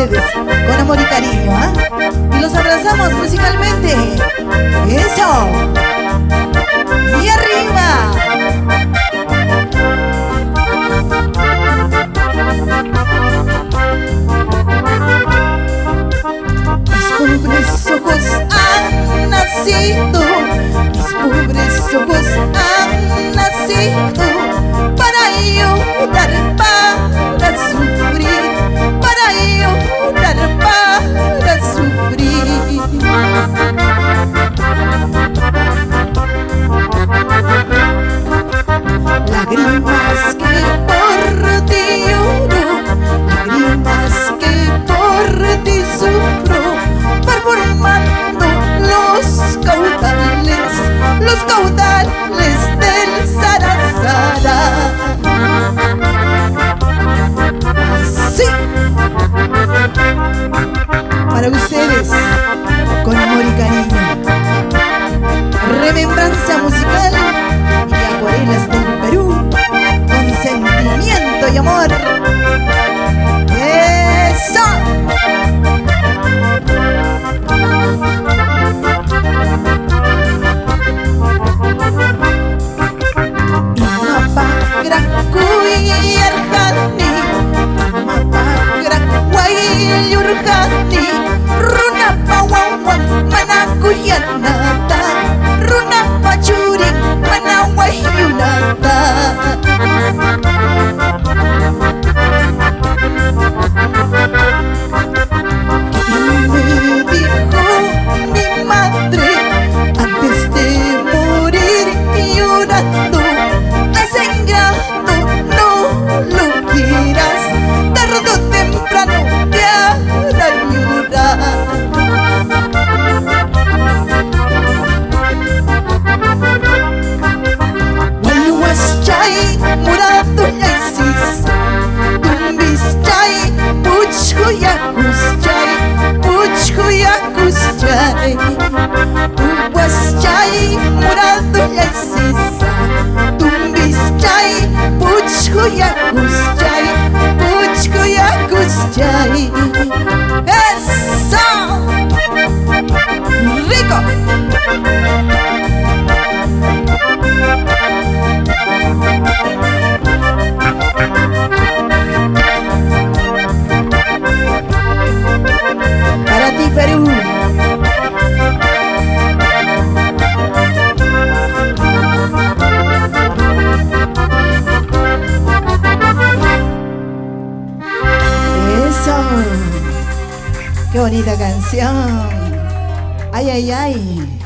ustedes, con amor y cariño, ¿ah? Y los abrazamos musicalmente. ¡Eso! ¡Y arriba! Mis pobres ojos han nacido, mis pobres ojos han nacido para llorar, para sufrir, para llorar, para sufrir. Lágrimas que por ti lloro, lágrimas que por ti sufro, formando los caudales del Sarasara. Sí, para ustedes, con amor y cariño, remembranza musical y acuarelas del Perú, con sentimiento y amor. ¡Eso! Runapa wawan mana kuyanata, runapa churing mana wayunata. ¿Quién me dijo mi madre antes de morir llorando? A ese ingrato no lo quieras, tarde o temprano te hará llorar. Waluwaschay muratullaisis, tumbischay puchkuyakuschay, puchkuyakuschay. Waluwaschay muratullaisis, tumbischay puchkuyakuschay, puchkuyakuschay. ¡Eso! ¡Rico! Para ti, Perú. Eso. Qué bonita canción. Ay, ay, ay.